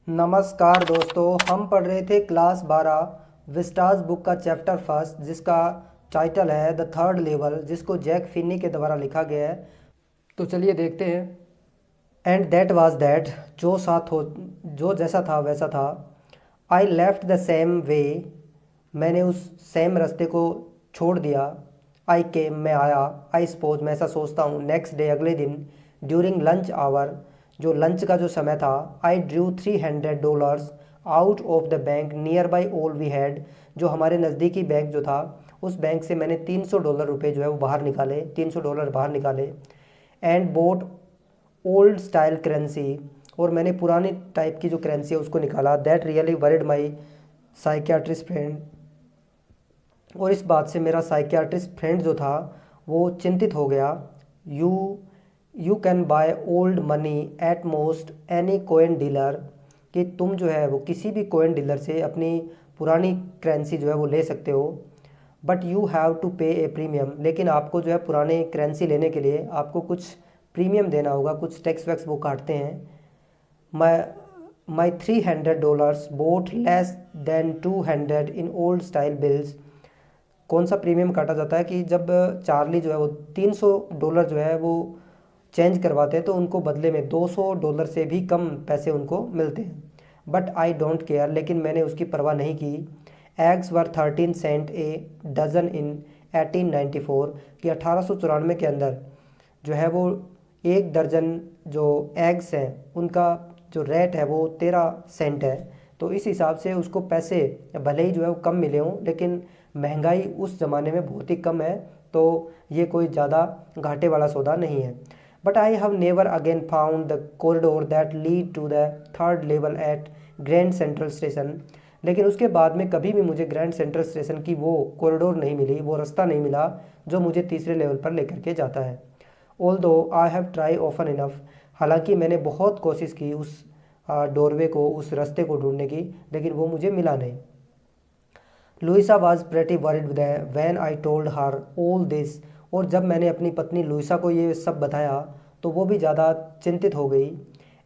नमस्कार दोस्तों, हम पढ़ रहे थे क्लास 12 विस्टास बुक का चैप्टर फर्स्ट, जिसका टाइटल है द थर्ड लेवल, जिसको जैक फिनी के द्वारा लिखा गया है। तो चलिए देखते हैं। एंड दैट वाज दैट, जो साथ हो, जो जैसा था वैसा था। I left the same way, मैंने उस सेम रास्ते को छोड़ दिया। आई केम, मैं आया। आई सपोज, मैं ऐसा सोचता हूँ। नेक्स्ट डे, अगले दिन। ड्यूरिंग लंच आवर, जो लंच का जो समय था। I drew $300 out of the bank nearby all we had, जो हमारे नज़दीकी बैंक जो था, उस बैंक से मैंने $300 जो है वो बाहर निकाले, $300 बाहर निकाले। And boat old style currency, और मैंने पुरानी टाइप की जो करेंसी है उसको निकाला। That really worried my psychiatrist friend, और इस बात से मेरा साइकियाट्रिस्ट फ्रेंड जो था वो चिंतित हो गया। You you can by old money at most any coin dealer, कि तुम जो है वो किसी भी कोइन डीलर से अपनी पुरानी करेंसी जो है वो ले सकते हो। बट यू हैव टू पे ए प्रीमियम, लेकिन आपको जो है पुराने करेंसी लेने के लिए आपको कुछ प्रीमियम देना होगा, कुछ टैक्स वैक्स वो काटते हैं। माई माई $300 boat less than 200 in old style bills. कौन सा प्रीमियम काटा जाता है कि जब चार्ली जो है वो $300 जो है वो चेंज करवाते हैं तो उनको बदले में $200 से भी कम पैसे उनको मिलते हैं। बट आई डोंट केयर, लेकिन मैंने उसकी परवाह नहीं की। Eggs were 13 cent a dozen in 1894, कि 1894 के अंदर जो है वो एक दर्जन जो एग्स हैं उनका जो रेट है वो 13 सेंट है। तो इस हिसाब से उसको पैसे भले ही जो है वो कम मिले हों, लेकिन महंगाई उस ज़माने में बहुत ही कम है, तो ये कोई ज़्यादा घाटे वाला सौदा नहीं है। But I have never again found the corridor that lead to the third level at Grand Central Station, लेकिन उसके बाद में कभी भी मुझे ग्रैंड सेंट्रल स्टेशन की वो कॉरिडोर नहीं मिली, वो रास्ता नहीं मिला जो मुझे तीसरे लेवल पर लेकर के जाता है। ऑल दो I have try often enough, हालांकि मैंने बहुत कोशिश की उस डोरवे को, उस रास्ते को ढूंढने की, लेकिन वो मुझे मिला नहीं। Louisa was pretty worried when I told her all this, और जब मैंने अपनी पत्नी लुइसा को ये सब बताया तो वो भी ज़्यादा चिंतित हो गई।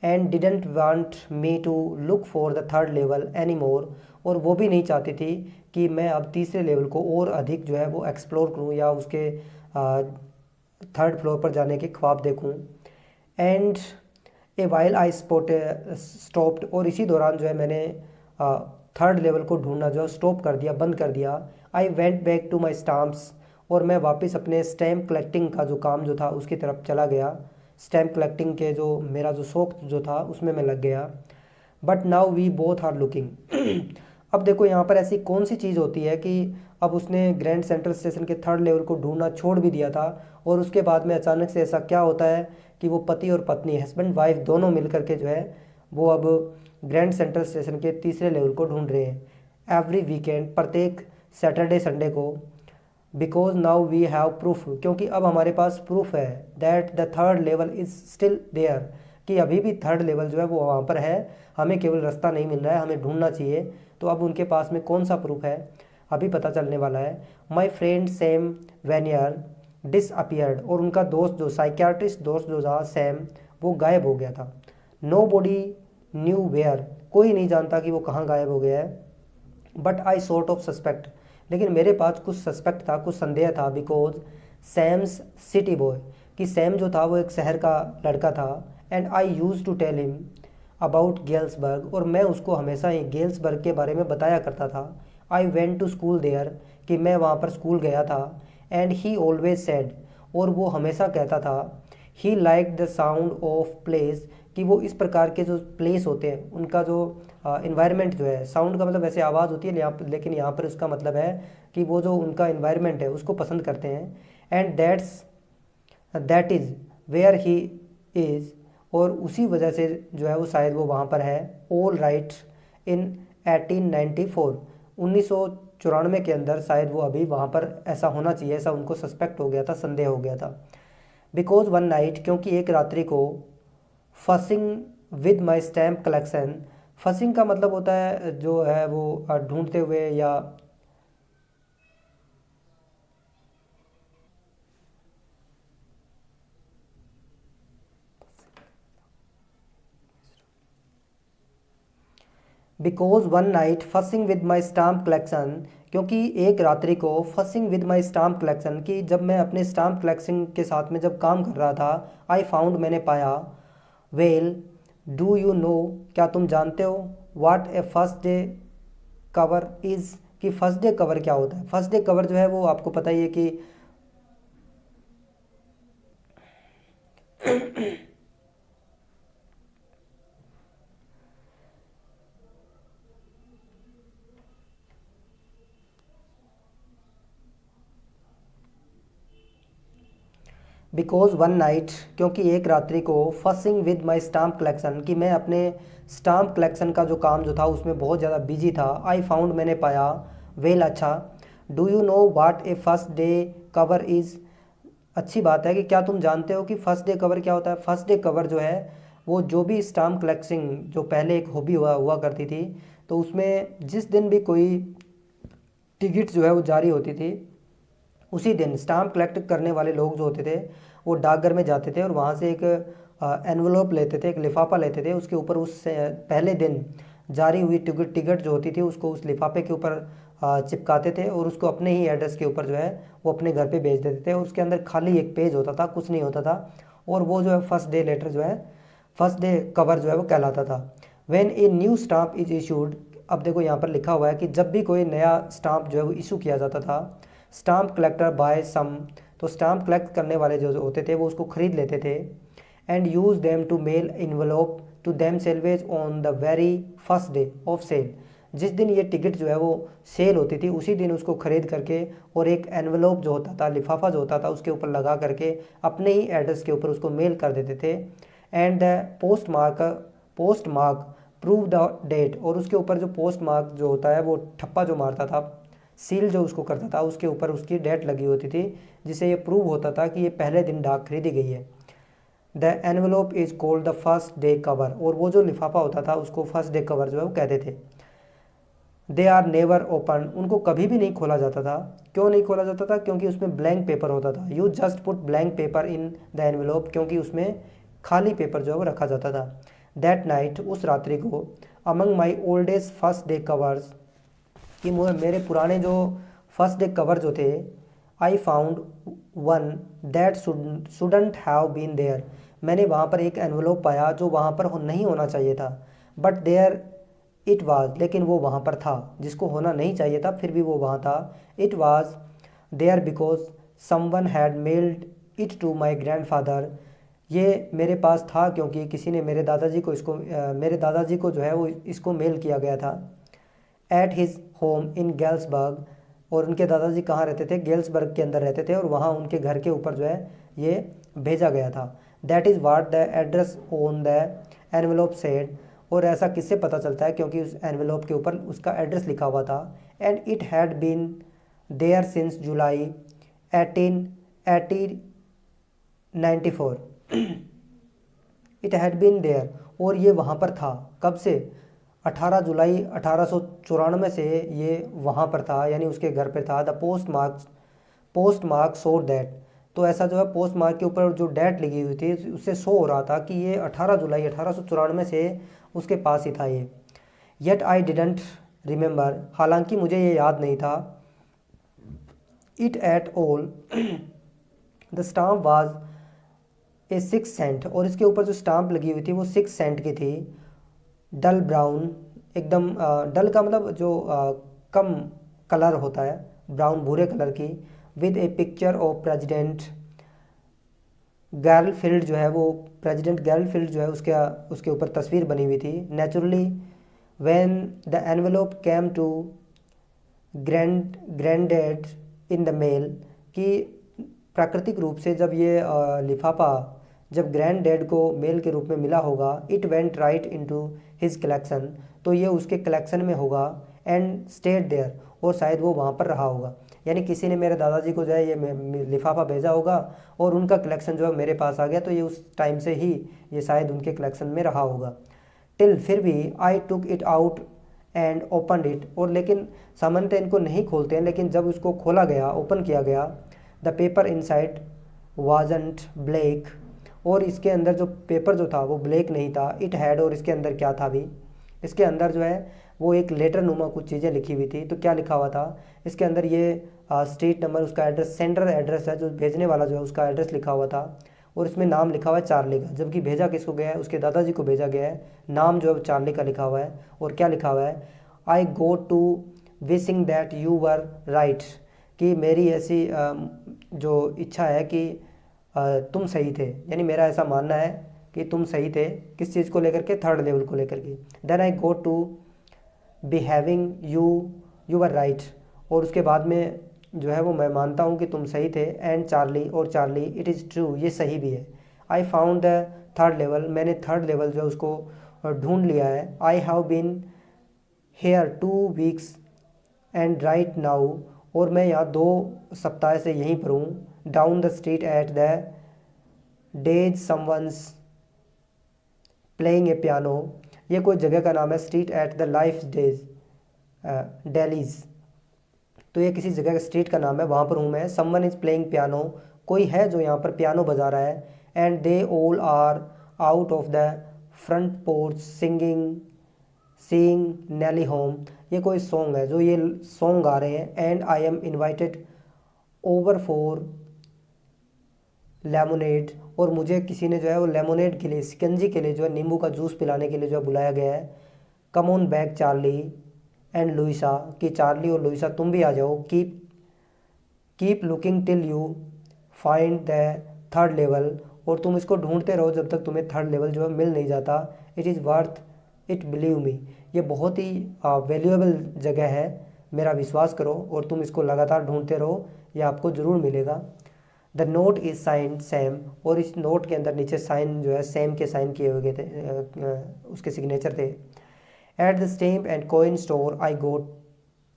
And didn't want me to look for the third level any more, और वो भी नहीं चाहती थी कि मैं अब तीसरे लेवल को और अधिक जो है वो एक्सप्लोर करूँ या उसके थर्ड फ्लोर पर जाने के ख्वाब देखूँ। And a while I stopped, और इसी दौरान जो है मैंने थर्ड लेवल को ढूंढना जो स्टॉप कर दिया, बंद कर दिया। I went back to my stamps, और मैं वापस अपने स्टैम्प कलेक्टिंग का जो काम जो था उसकी तरफ चला गया। स्टैम्प कलेक्टिंग के जो मेरा जो शौक जो था उसमें मैं लग गया। But now we both are looking. अब देखो यहाँ पर ऐसी कौन सी चीज़ होती है कि अब उसने ग्रैंड सेंट्रल स्टेशन के थर्ड लेवल को ढूंढना छोड़ भी दिया था, और उसके बाद में अचानक से ऐसा क्या होता है कि वो पति और पत्नी, हस्बैंड वाइफ दोनों मिल करके जो है वो अब ग्रैंड सेंट्रल स्टेशन के तीसरे लेवल को ढूंढ रहे हैं एवरी वीकेंड, प्रत्येक सैटरडे संडे को। Because now we have proof, क्योंकि अब हमारे पास प्रूफ है that the third level is still there, कि अभी भी थर्ड लेवल जो है वो वहाँ पर है, हमें केवल रास्ता नहीं मिल रहा है, हमें ढूंढना चाहिए। तो अब उनके पास में कौन सा प्रूफ है अभी पता चलने वाला है। My friend Sam vernier disappeared, और उनका दोस्त जो साइकियाट्रिस्ट दोस्त जो था सैम, वो गायब हो गया था। नो बॉडी न्यू वेयर, कोई नहीं जानता कि वो कहाँ गायब हो गया है। But I sort of suspect, लेकिन मेरे पास कुछ सस्पेक्ट था, कुछ संदेह था। बिकॉज सैम्स सिटी बॉय, कि सैम जो था वो एक शहर का लड़का था। And I use to tell him about Galesburg, और मैं उसको हमेशा ही गेल्सबर्ग के बारे में बताया करता था। I went to school there, कि मैं वहाँ पर स्कूल गया था। एंड ही ऑलवेज सेड, और वो हमेशा कहता था, he like the sound of place, कि वो इस प्रकार के जो प्लेस होते हैं उनका जो इन्वायरमेंट जो है, साउंड का मतलब वैसे आवाज़ होती है यहाँ पर, लेकिन यहाँ पर उसका मतलब है कि वो जो उनका इन्वायरमेंट है उसको पसंद करते हैं। And that is where he is, और उसी वजह से जो है वो शायद वो वहाँ पर है। ऑल राइट इन 1894, 1994 के अंदर शायद वो अभी वहाँ पर ऐसा होना चाहिए, ऐसा उनको सस्पेक्ट हो गया था, संदेह हो गया था। बिकॉज वन नाइट, क्योंकि एक रात्रि को। Fussing with my stamp collection, fussing का मतलब होता है जो है वो ढूंढते हुए या because one night fussing with my stamp collection, क्योंकि एक रात्रि को fussing with my stamp collection की जब मैं अपने स्टाम्प कलेक्शन के साथ में जब काम कर रहा था, आई फाउंड मैंने पाया, वेल डू यू नो क्या तुम जानते हो, what A first day cover is, कि फर्स्ट डे कवर क्या होता है। फर्स्ट डे कवर जो है वो आपको पता ही है कि बिकॉज वन नाइट, क्योंकि एक रात्रि को fussing with my stamp collection, कि मैं अपने स्टाम्प कलेक्शन का जो काम जो था उसमें बहुत ज़्यादा बिजी था, आई फाउंड मैंने पाया, वेल अच्छा, do you know what A first day cover is, अच्छी बात है कि क्या तुम जानते हो कि फर्स्ट डे कवर क्या होता है। फर्स्ट डे कवर जो है वो जो भी स्टाम्प कलेक्टिंग जो पहले एक हॉबी हुआ करती थी, तो उसमें जिस दिन भी कोई टिकट जो है वो जारी होती थी, उसी दिन स्टाम्प कलेक्ट करने वाले लोग जो होते थे वो डाकघर में जाते थे और वहाँ से एक एनवलप लेते थे, एक लिफाफा लेते थे, उसके ऊपर उस पहले दिन जारी हुई टिकट जो होती थी उसको उस लिफाफे के ऊपर चिपकाते थे और उसको अपने ही एड्रेस के ऊपर जो है वो अपने घर पे भेज देते थे, और उसके अंदर खाली एक पेज होता था, कुछ नहीं होता था, और वो जो है फर्स्ट डे लेटर जो है फर्स्ट डे कवर जो है वो कहलाता था। When a new stamp is issued, अब देखो यहाँ पर लिखा हुआ है कि जब भी कोई नया स्टाम्प जो है वो इशू किया जाता था, स्टाम्प कलेक्टर बाय सम, तो स्टाम्प कलेक्ट करने वाले जो होते थे वो उसको ख़रीद लेते थे, and use them to mail envelope to themselves on the very first day of sale, जिस दिन ये टिकट जो है वो सेल होती थी उसी दिन उसको ख़रीद करके और एक एनवेलोप जो होता था, लिफाफा जो होता था, उसके ऊपर लगा करके अपने ही एड्रेस के ऊपर उसको मेल कर देते थे, and the postmark prove the date, और उसके ऊपर जो पोस्ट मार्क जो होता है वो ठप्पा जो मारता था, सील जो उसको करता था, उसके ऊपर उसकी डेट लगी होती थी, जिससे ये प्रूव होता था कि ये पहले दिन डाक खरीदी गई है। The envelope is called the first day cover, और वो जो लिफाफा होता था उसको फर्स्ट डे कवर जो है वो कहते थे। दे आर नेवर ओपन, उनको कभी भी नहीं खोला जाता था। क्यों नहीं खोला जाता था? क्योंकि उसमें ब्लैंक पेपर होता था। You just put blank paper in the envelope, क्योंकि उसमें खाली पेपर जो है वो रखा जाता था। दैट नाइट, उस रात्रि को, among my oldest first day covers, कि मेरे पुराने जो फर्स्ट डे कवर जो थे, I found one that shouldn't have been there, मैंने वहाँ पर एक एनवलप पाया जो वहाँ पर नहीं होना चाहिए था, बट देयर इट वाज, लेकिन वो वहाँ पर था, जिसको होना नहीं चाहिए था फिर भी वो वहाँ था। It was there because someone had mailed it to my grandfather, ये मेरे पास था क्योंकि किसी ने मेरे दादाजी को मेरे दादाजी को जो है वो इसको मेल किया गया था। At his home in Galesburg, और उनके दादाजी कहाँ रहते थे? गेल्सबर्ग के अंदर रहते थे, और वहाँ उनके घर के ऊपर जो है ये भेजा गया था। That is what the address on the envelope said, और ऐसा किससे पता चलता है? क्योंकि उस एनवेलोप के ऊपर उसका एड्रेस लिखा हुआ था। And it had been there since July 1894, it had been there, और ये वहाँ पर था कब से? 18 जुलाई 1894 से ये वहाँ पर था, यानी उसके घर पर था। The post mark showed that, तो ऐसा जो है पोस्ट मार्क के ऊपर जो डेट लगी हुई थी उससे शो हो रहा था कि ये 18 जुलाई 1894 से उसके पास ही था ये। येट आई डिडंट रिमेंबर, हालांकि मुझे ये याद नहीं था। It at all, the stamp was a 6 cent, और इसके ऊपर जो स्टाम्प लगी हुई थी वो 6 सेंट की थी। डल ब्राउन, एकदम डल का मतलब जो कम कलर होता है, ब्राउन भूरे कलर की, with a picture of President Garfield, जो है वो प्रेसिडेंट गैरलफील्ड जो है उसके ऊपर तस्वीर बनी हुई थी। Naturally when the envelope came to grandad in the mail, कि प्राकृतिक रूप से जब ये लिफाफा जब ग्रैंड डैड को मेल के रूप में मिला होगा, it went right into his collection, तो ये उसके कलेक्शन में होगा। एंड स्टेड देयर, और शायद वो वहाँ पर रहा होगा, यानी किसी ने मेरे दादाजी को जो है ये लिफाफा भेजा होगा और उनका कलेक्शन जो है मेरे पास आ गया, तो ये उस टाइम से ही ये शायद उनके कलेक्शन में रहा होगा। टिल, फिर भी, I took it out and open it, और लेकिन सामान्यतः इनको नहीं खोलते हैं, लेकिन जब उसको खोला गया, ओपन किया गया, the paper inside wasn't black, और इसके अंदर जो पेपर जो था वो ब्लैक नहीं था। इट हैड, और इसके अंदर क्या था भी? इसके अंदर जो है वो एक लेटर नुमा कुछ चीज़ें लिखी हुई थी। तो क्या लिखा हुआ था इसके अंदर, ये स्ट्रीट नंबर, उसका एड्रेस, सेंडर एड्रेस है, जो भेजने वाला जो है उसका एड्रेस लिखा हुआ था, और इसमें नाम लिखा हुआ है चार्ली का, जबकि भेजा किसको गया है, उसके दादाजी को भेजा गया है। नाम जो है वो चार्ली का लिखा हुआ है, और क्या लिखा हुआ है, I go to wishing that you were right, कि मेरी ऐसी जो इच्छा है कि तुम सही थे, यानी मेरा ऐसा मानना है कि तुम सही थे। किस चीज़ को लेकर के, थर्ड लेवल को लेकर के। Then I go to behaving you were right, और उसके बाद में जो है वो मैं मानता हूँ कि तुम सही थे। एंड चार्ली, और चार्ली, इट इज़ ट्रू, ये सही भी है। I found the third level, मैंने थर्ड लेवल जो है उसको ढूंढ लिया है। I have been here 2 weeks and right now, और मैं यहाँ 2 सप्ताह से यहीं पर हूँ। Down the street at the days someone's playing a piano, ये कोई जगह का नाम है, street at the life days dailies, तो ये किसी जगह का स्ट्रीट का नाम है, वहाँ पर हूँ मैं। समवन इज़ प्लेइंग पियानो, कोई है जो यहाँ पर पियानो बजा रहा है। And they all are out of the front porch seeing Nellie home, ये कोई सॉन्ग है जो ये सॉन्ग गा रहे हैं। And I am invited over for lemonade, और मुझे किसी ने जो है वो लेमोनेड के लिए, शिकंजी के लिए, जो है नींबू का जूस पिलाने के लिए जो है बुलाया गया है। Come on back Charlie and Louisa, कि चार्ली और लुइसा तुम भी आ जाओ। Keep looking till you find the third level, और तुम इसको ढूंढते रहो जब तक तुम्हें थर्ड लेवल जो है मिल नहीं जाता। It is worth it, believe me, ये बहुत ही वैल्यूएबल जगह है, मेरा विश्वास करो, और तुम इसको लगातार ढूंढते रहो, ये आपको ज़रूर मिलेगा। The note is signed Sam, और इस नोट के अंदर नीचे साइन जो है सैम के साइन किए हुए थे, उसके सिग्नेचर थे। At the stamp and coin store I go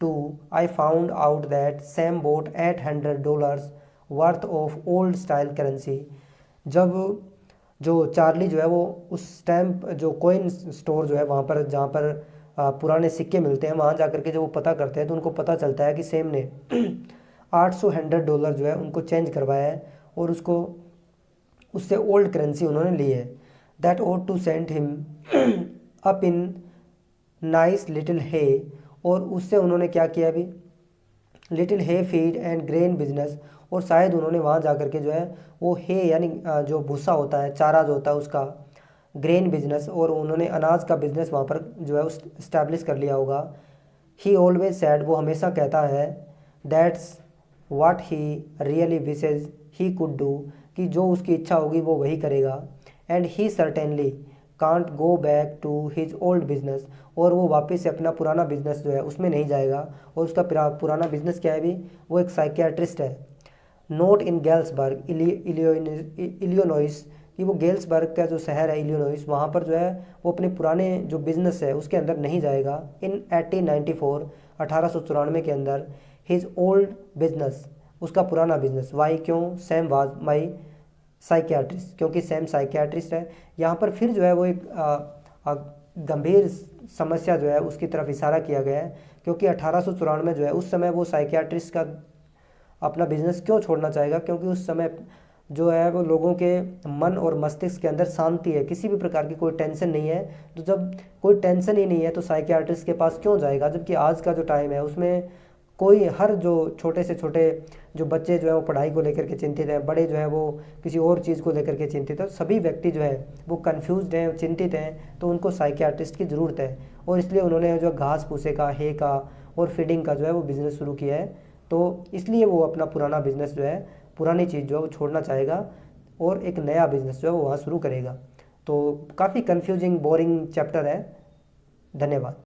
to, I found out that Sam bought $800 worth of old style currency, जब जो चार्ली जो है वो उस स्टैम्प, जो कॉइन स्टोर जो है वहाँ पर, जहाँ पर पुराने सिक्के मिलते हैं, वहाँ जा कर के जब वो पता करते हैं तो उनको पता चलता है कि सैम ने $800 जो है उनको चेंज करवाया है, और उससे ओल्ड करेंसी उन्होंने ली है। That ought to send him up in nice little hay, और उससे उन्होंने क्या किया अभी, little hay feed and grain business, और शायद उन्होंने वहाँ जा कर के जो है वो हे यानी जो भूसा होता है, चारा जो होता है उसका, ग्रेन बिजनेस, और उन्होंने अनाज का बिजनेस वहाँ पर जो है इस्टेब्लिश कर लिया होगा। ही ऑलवेज सैड, वो हमेशा कहता है, that's what he really wishes he could do, कि जो उसकी इच्छा होगी वो वही करेगा। And he certainly can't go back to his old business, और वो वापस से अपना पुराना बिजनेस जो है उसमें नहीं जाएगा। और उसका पुराना बिजनेस क्या है अभी, वो एक साइकियाट्रिस्ट है। नोट इन गेल्सबर्ग इलियोनॉइस, कि वो गेल्सबर्ग का जो शहर है इलियोनॉइस, वहाँ पर जो है वो अपने पुराने जो बिजनेस है उसके अंदर नहीं जाएगा। इन 1894 के अंदर हिज ओल्ड बिजनेस, उसका पुराना बिजनेस। वाई, क्यों, सैम वाज माई साइकियाट्रिस्ट, क्योंकि सैम साइकियाट्रिस्ट है। यहाँ पर फिर जो है वो एक गंभीर समस्या जो है उसकी तरफ इशारा किया गया है, क्योंकि 1894 जो है उस समय वो साइकियाट्रिस्ट का अपना बिजनेस क्यों छोड़ना चाहेगा, क्योंकि उस समय जो है वो लोगों के मन और मस्तिष्क के अंदर शांति है, किसी भी प्रकार की कोई टेंशन नहीं है। तो जब कोई टेंशन ही नहीं है तो साइकियाट्रिस्ट के पास क्यों जाएगा, जबकि आज का जो टाइम है उसमें कोई, हर जो छोटे से छोटे जो बच्चे जो है वो पढ़ाई को लेकर के चिंतित हैं, बड़े जो है वो किसी और चीज़ को लेकर के चिंतित है, सभी व्यक्ति जो है वो कन्फ्यूज्ड हैं, चिंतित हैं, तो उनको साइकियाट्रिस्ट की ज़रूरत है। और इसलिए उन्होंने जो घास भूसे का, हे का और फीडिंग का जो है वो बिज़नेस शुरू किया है। तो इसलिए वो अपना पुराना बिज़नेस जो है, पुरानी चीज़ जो है वो छोड़ना चाहेगा, और एक नया बिज़नेस जो है वो वहाँ शुरू करेगा। तो काफ़ी कन्फ्यूजिंग, बोरिंग चैप्टर है। धन्यवाद।